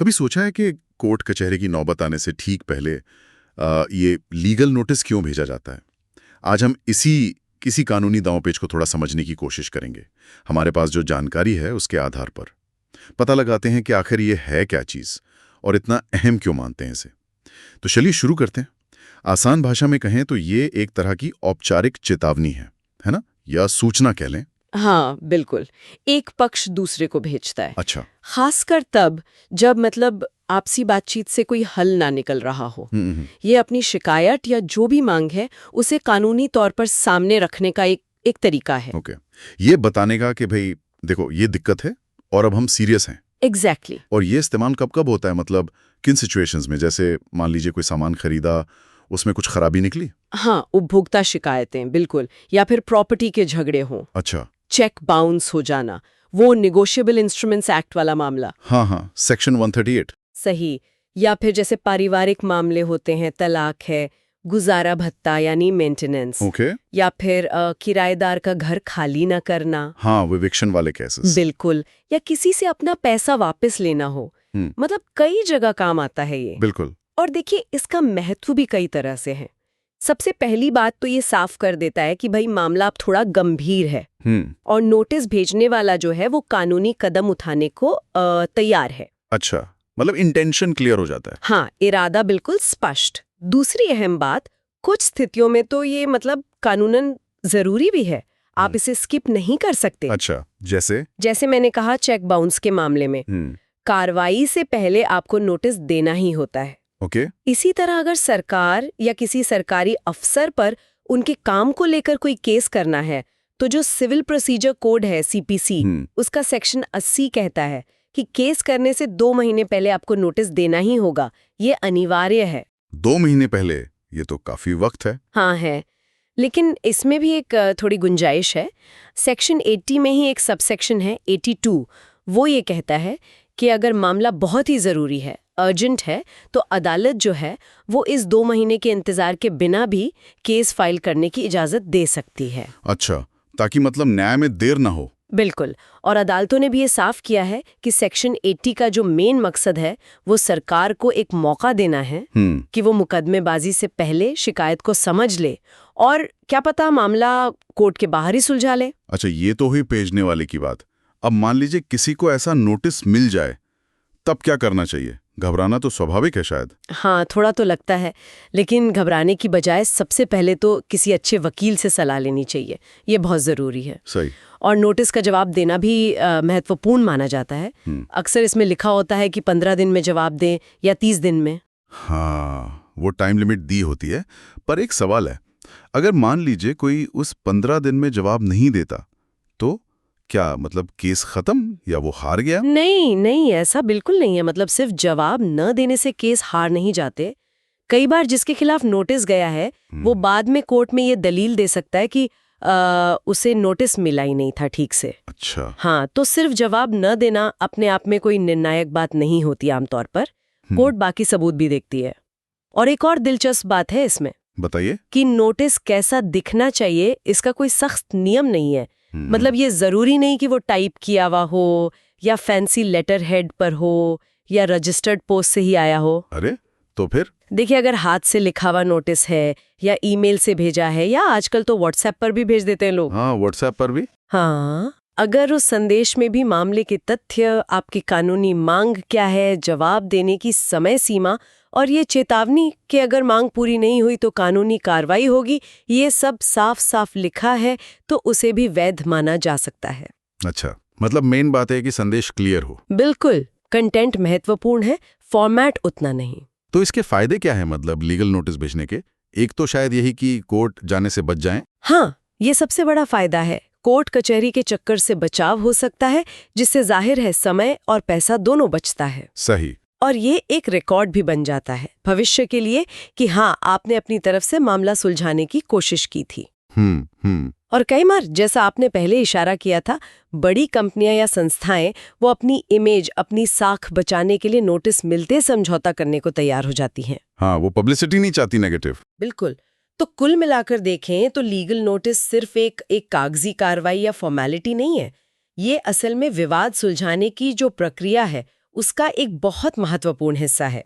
कभी सोचा है कि कोर्ट कचहरी की नौबत आने से ठीक पहले ये लीगल नोटिस क्यों भेजा जाता है? आज हम किसी कानूनी दांव-पेच को थोड़ा समझने की कोशिश करेंगे। हमारे पास जो जानकारी है उसके आधार पर पता लगाते हैं कि आखिर ये है क्या चीज़ और इतना अहम क्यों मानते हैं इसे। तो चलिए शुरू करते हैं। आसान भाषा में कहें तो ये एक तरह की औपचारिक चेतावनी है ना? या सूचना कह लें। हाँ, बिल्कुल। एक पक्ष दूसरे को भेजता है। अच्छा। खासकर तब जब आपसी बातचीत से कोई हल ना निकल रहा हो। ये अपनी शिकायत या जो भी मांग है उसे कानूनी तौर पर सामने रखने का एक तरीका है। ओके। ये बताने का कि भाई देखो ये दिक्कत है और अब हम सीरियस हैं। एग्जैक्टली। और ये इस्तेमाल कब कब होता है, मतलब किन सिचुएशंस में? जैसे मान लीजिए कोई सामान खरीदा, उसमें कुछ खराबी निकली। हाँ, उपभोक्ता शिकायतें, बिल्कुल। या फिर प्रॉपर्टी के झगड़े हों। अच्छा। चेक बाउंस हो जाना, वो निगोशिएबल इंस्ट्रूमेंट्स एक्ट वाला मामला। हाँ, सेक्शन 138। सही। या फिर जैसे पारिवारिक मामले होते हैं, तलाक है, गुजारा भत्ता यानी मेंटेनेंस। ओके। या फिर किराएदार का घर खाली न करना। हाँ, वो इविक्शन वाले केसेस। बिल्कुल। या किसी से अपना पैसा वापस लेना हो। मतलब कई जगह काम आता है ये। बिल्कुल। और देखिए, इसका महत्व भी कई तरह से है। सबसे पहली बात तो ये साफ कर देता है कि भाई मामला अब थोड़ा गंभीर है और नोटिस भेजने वाला जो है वो कानूनी कदम उठाने को तैयार है। अच्छा, मतलब इंटेंशन क्लियर हो जाता है। हाँ, इरादा बिल्कुल स्पष्ट। दूसरी अहम बात, कुछ स्थितियों में तो ये कानूनन जरूरी भी है। आप इसे स्किप नहीं कर सकते। अच्छा, जैसे मैंने कहा, चेक बाउंस के मामले में कार्रवाई से पहले आपको नोटिस देना ही होता है। ओके। इसी तरह अगर सरकार या किसी सरकारी अफसर पर उनके काम को लेकर कोई केस करना है, तो जो सिविल प्रोसीजर कोड है सीपीसी, उसका सेक्शन 80 कहता है कि केस करने से 2 महीने पहले आपको नोटिस देना ही होगा। ये अनिवार्य है। 2 महीने पहले? ये तो काफी वक्त है। हाँ है, लेकिन इसमें भी एक थोड़ी गुंजाइश है। सेक्शन 80 में ही एक सबसेक्शन है 82। वो ये कहता है कि अगर मामला बहुत ही जरूरी है, अर्जेंट है, तो अदालत जो है वो इस 2 महीने के इंतजार के बिना भी केस फाइल करने की इजाजत दे सकती है। अच्छा, ताकि मतलब न्याय में देर ना हो। बिल्कुल। और अदालतों ने भी ये साफ किया है कि सेक्शन 80 का जो मेन मकसद है वो सरकार को एक मौका देना है कि वो मुकदमेबाजी से पहले शिकायत को समझ ले और क्या पता मामला कोर्ट के बाहर ही सुलझा ले। अच्छा, ये तो हुई भेजने वाले की बात। अब मान लीजिए किसी को ऐसा नोटिस मिल जाए, तब क्या करना चाहिए? घबराना तो स्वाभाविक है शायद। हाँ, थोड़ा तो लगता है, लेकिन घबराने की बजाय सबसे पहले तो किसी अच्छे वकील से सलाह लेनी चाहिए। ये बहुत ज़रूरी है। सही। और नोटिस का जवाब देना भी महत्वपूर्ण माना जाता है। अक्सर इसमें लिखा होता है कि 15 दिन में जवाब दें या 30 दिन में। हाँ, वो टाइम लिमिट दी होती है। पर एक सवाल है, अगर मान लीजिए कोई उस 15 दिन में जवाब नहीं देता, तो क्या मतलब केस खत्म या वो हार गया? नहीं, ऐसा बिल्कुल नहीं है। सिर्फ जवाब न देने से केस हार नहीं जाते। कई बार जिसके खिलाफ नोटिस गया है वो बाद में कोर्ट में ये दलील दे सकता है कि उसे नोटिस मिला ही नहीं था ठीक से। अच्छा। हाँ, तो सिर्फ जवाब न देना अपने आप में कोई निर्णायक बात नहीं होती। आमतौर पर कोर्ट बाकी सबूत भी देखती है। और एक और दिलचस्प बात है इसमें, बताइए, कि नोटिस कैसा दिखना चाहिए इसका कोई सख्त नियम नहीं है। ये जरूरी नहीं कि वो टाइप किया हुआ हो या फैंसी लेटर हेड पर हो या रजिस्टर्ड पोस्ट से ही आया हो। अरे तो फिर? देखिए, अगर हाथ से लिखा हुआ नोटिस है या ईमेल से भेजा है या आजकल तो व्हाट्सएप पर भी भेज देते हैं लोग। हाँ, व्हाट्सएप पर भी। हाँ, अगर उस संदेश में भी मामले के तथ्य, आपकी कानूनी मांग क्या है, जवाब देने की समय सीमा और ये चेतावनी कि अगर मांग पूरी नहीं हुई तो कानूनी कार्रवाई होगी, ये सब साफ साफ लिखा है, तो उसे भी वैध माना जा सकता है। अच्छा, मतलब मेन बात है कि संदेश क्लियर हो। बिल्कुल। कंटेंट महत्वपूर्ण है, फॉर्मेट उतना नहीं। तो इसके फायदे क्या है, मतलब लीगल नोटिस भेजने के? एक तो शायद यही कि कोर्ट जाने से बच जाएं। हाँ, ये सबसे बड़ा फायदा है। कोर्ट कचहरी के चक्कर से बचाव हो सकता है, जिससे जाहिर है समय और पैसा दोनों बचता है। सही। और ये एक रिकॉर्ड भी बन जाता है भविष्य के लिए कि हाँ, आपने अपनी तरफ से मामला सुलझाने की कोशिश की थी। और कई बार, जैसा आपने पहले इशारा किया था, बड़ी कंपनियां या संस्थाएं वो अपनी इमेज, अपनी साख बचाने के लिए नोटिस मिलते समझौता करने को तैयार हो जाती हैं। हाँ, वो पब्लिसिटी नहीं चाहती नेगेटिव। बिल्कुल। तो कुल मिलाकर देखें तो लीगल नोटिस सिर्फ एक कागजी कार्रवाई या फॉर्मेलिटी नहीं है। ये असल में विवाद सुलझाने की जो प्रक्रिया है उसका एक बहुत महत्वपूर्ण हिस्सा है।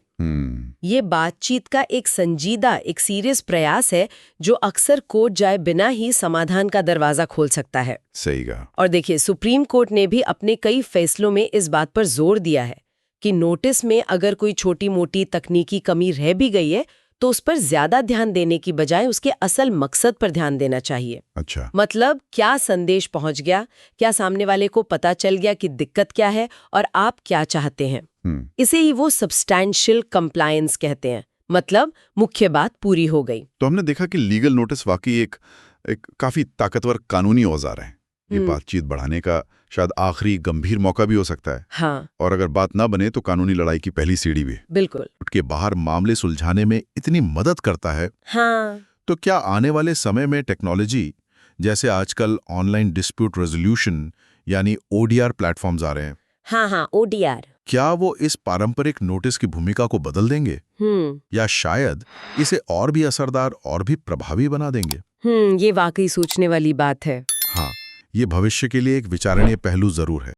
ये बातचीत का एक संजीदा, एक सीरियस प्रयास है जो अक्सर कोर्ट जाए बिना ही समाधान का दरवाजा खोल सकता है। सही कहा। और देखिए, सुप्रीम कोर्ट ने भी अपने कई फैसलों में इस बात पर जोर दिया है कि नोटिस में अगर कोई छोटी मोटी तकनीकी कमी रह भी गई है तो उस पर ज्यादा ध्यान देने की बजाय उसके असल मकसद पर ध्यान देना चाहिए। अच्छा। मतलब क्या संदेश पहुंच गया, क्या सामने वाले को पता चल गया कि दिक्कत क्या है और आप क्या चाहते हैं। इसे ही वो सब्सटैंशियल कंप्लायंस कहते हैं, मतलब मुख्य बात पूरी हो गई। तो हमने देखा कि लीगल नोटिस वाकई एक काफी ताकतवर कानूनी औजार है। ये बातचीत बढ़ाने का शायद आखिरी गंभीर मौका भी हो सकता है। हाँ, और अगर बात ना बने तो कानूनी लड़ाई की पहली सीढ़ी भी। बिल्कुल। कोर्ट के बाहर मामले सुलझाने में इतनी मदद करता है। हाँ, तो क्या आने वाले समय में टेक्नोलॉजी, जैसे आजकल ऑनलाइन डिस्प्यूट रेजोल्यूशन यानी ODR प्लेटफॉर्म्स आ रहे हैं, हाँ, ODR। क्या वो इस पारंपरिक नोटिस की भूमिका को बदल देंगे या शायद इसे और भी असरदार और भी प्रभावी बना देंगे? ये वाकई सोचने वाली बात है। हाँ, ये भविष्य के लिए एक विचारणीय पहलू जरूर है।